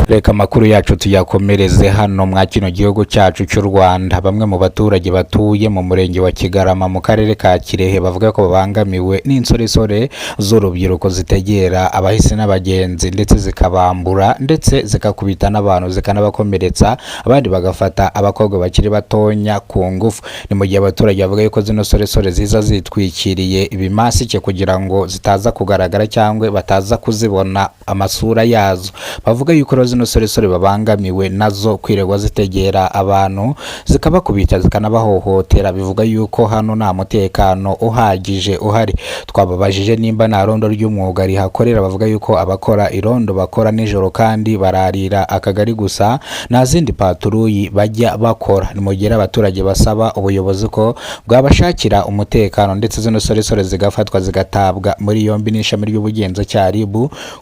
Reka amakuru yacu tuyakomereze hano mwa kino gihugu cyacu cy'u Rwanda. Bamwe mu baturage batuye mu murenge wa Kigarama mu karere ka Kirehe bavuga ko babangamiwe n'insoresore z'urubyiruko zitegera abahisi n'abagenzi ndetse zikabambura ndetse zikakubita n'abantu zikanabakomeretsa, abandi bagafata abakobwa bakiri batonya ku ngufu. Ni mu gihe abaturage bavuga yuko zino soresore ziza zitwikiriye ibimasike kugira ngo zitaza kugaragara cyangwa bataza kuzibona amasura yazo. Bavuga yuko zino soresore babangamiwe nazo kwiregwa zitegera abantu zikabakubita zikanabahohotera. Bivuga yuko hano nta mutekano uhagije uhari. Twababajije nimba nta rondo ry'umwuga rihakorera, bavuga yuko abakora irondo bakora nijoro kandi bararira akagari gusa, nta zindi paturuyi bajya bakora. Ni mu gihe abaturage basaba ubuyobozi ko bwabashakira umutekano ndetse zino soresore zigafatwa zigatabwa muri yombi n'ishami ry'ubugenzacyaha RIB,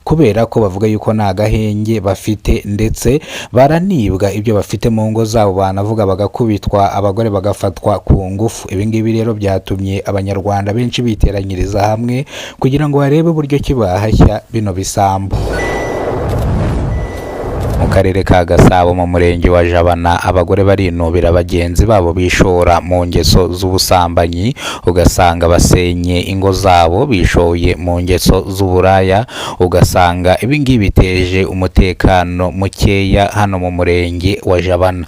kubera ko bavuga yuko nta gahenge bafite ndetse baranibwa ibyo bafite mu ngo zabo, banavuga bagakubitwa, abagore bagafatwa ku ngufu. Ibi ngibi rero byatumye abanyarwanda benshi biteranyiriza hamwe kugira ngo barebe uburyo kibahashya bino bisambo. Mu karere ka Gasabo mu murenge wa Jabana, abagore barinubira bagenzi babo bishora mu ngeso z'ubusambanyi, ugasanga basenye ingo zabo bishoye mu ngeso z'uburaya, ugasanga ibi ngibi biteje umutekano mukeya hano mu murenge wa Jabana.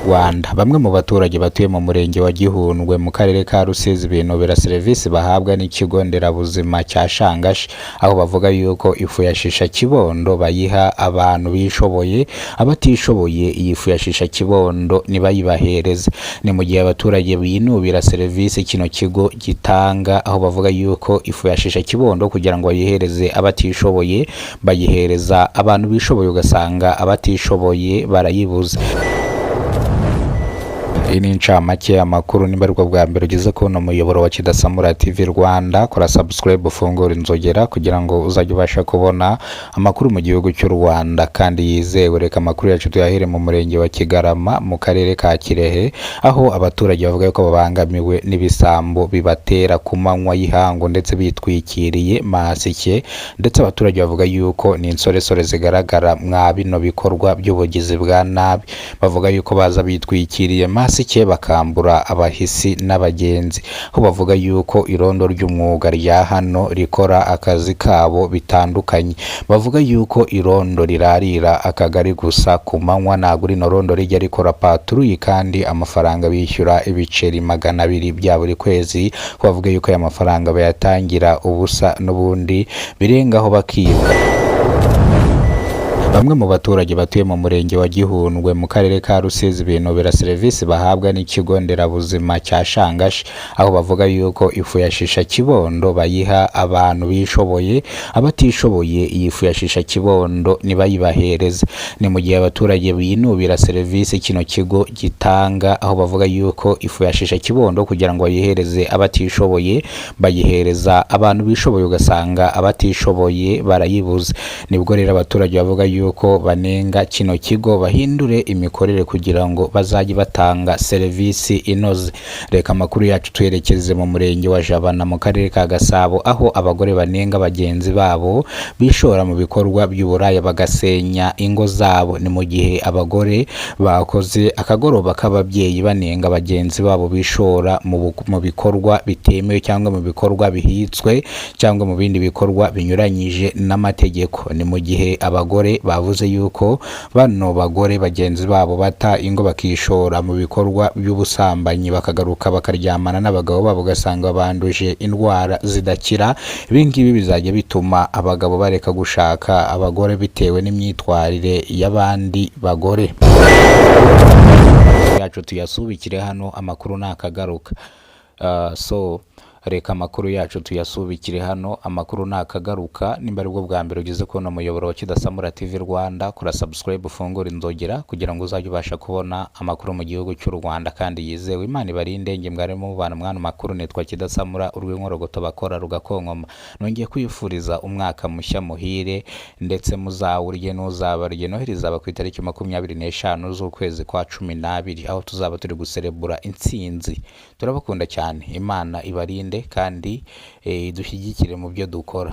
Rwanda. Bamwe mu baturage batuye mu murenge wa Gihundwe mu karere ka Rusizi binubira serivisi bahabwa n'ikigo nderabuzima cya Shangashi, aho bavuga yuko ifu ya shisha kibondo bayiha abantu bishoboye, abatishoboye iyi fu ya shisha kibondo nibayibahereze. Ni mu gihe abaturage binubira serivisi kino kigo gitanga, aho bavuga yuko ifu ya shisha kibondo kugira ngo bayihereze abatishoboye bayihereza abantu bishoboye, ugasanga abatishoboye barayibuze. Iyi ni incamake y'amakuru. Nimba aribwo bwa mbere ugeze ku muyoboro wa Kidasamura TV Rwanda, kora subscribe ufungura inzogera kugira ngo uzajye ubasha kubona amakuru mu gihugu cy'u Rwanda kandi yizewe. Reka amakuru yacu tuyahere mu murenge wa Kigarama mu karere ka Kirehe, aho abaturage bavuga ko babangamiwe n'ibisambo bibatera ku manywa y'ihangu ndetse bitwikiriye masike, ndetse abaturage bavuga yuko ni insoresore zigaragara mwa bino bikorwa by'ubugizi bwa nabi. Bavuga yuko baza bitwikiriye masike bakambura abahisi n'abagenzi, aho bavuga yuko irondo ry'umwuga rya hano rikora akazi kabo bitandukanye. Bavuga yuko irondo rirarira akagari gusa ku manywa, ntabwo rino rondo rijya rikora paturuyi kandi amafaranga bishyura ibiceri 200 bya buri kwezi. Bavuga yuko aya mafaranga bayatangira ubusa n'ubundi birengaho bakibwa. Bamwe mu baturage batuye mu murenge wa Gihundwe mu karere ka Rusizi binubira serivisi bahabwa n'ikigo nderabuzima cya Shangashi, aho bavuga yuko ifu ya shisha kibondo bayiha abantu bishoboye, abatishoboye iyi fu ya shisha kibondo nibayibahereze. Ni mu gihe abaturage binubira serivisi kino kigo gitanga, aho bavuga yuko ifu ya shisha kibondo kugira ngo bayihereze abatishoboye bayihereza abantu bishoboye, ugasanga abatishoboye barayibuze. Nibwo rero abaturage bavuga yuko banenga kino kigo bahindure imikorere kugira ngo bazajye batanga serivisi inoze. Reka amakuru yacu twerekeze mu murenge wa Jabana mu karere ka Gasabo, aho abagore banenga bagenzi babo bishora mu bikorwa by'uburaya bagasenya ingo zabo. Ni mu gihe abagore bakoze akagoroba k'ababyeyi banenga bagenzi babo bishora mu bikorwa bitemewe cyangwa mu bikorwa bihitswe cyangwa mu bindi bikorwa binyuranyije n'amategeko. Ni mu gihe abagore bavuze yuko bano bagore bagenzi babo bata ingo bakishora mu bikorwa by'ubusambanyi, bakagaruka bakaryamana n'abagabo babo, ugasanga banduje indwara zidakira. Ibi ngibi bizajya bituma abagabo bareka gushaka abagore bitewe n'imyitwarire y'abandi bagore. Yacu tuyasubikire hano, amakuru nakagaruka. Reka amakuru yacu tuyasubikire hano, amakuru nakagaruka. Nimba aribwo bwa mbere ugeze ku muyoboro wa Kidasamura TV Rwanda, kora subscribe ufungura inzogera kugira ngo uzajye ubasha kubona amakuru mu gihugu cy'u Rwanda kandi yizewe. Imana ibarinde, nge mwarimo mubana mwana makuru. Nitwa Kidasamura, urw'inkorogoto bakora rugakonkoma. Nongeye kwifuriza umwaka mushya muhire ndetse muzawurye n'uzabarye. Noheri zaba ku itariki 25 z'ukwezi kwa 12, aho tuzaba turi guserebura intsinzi. Turabakunda cyane. Imana ibarinde kandi dushyigikire mu byo dukora.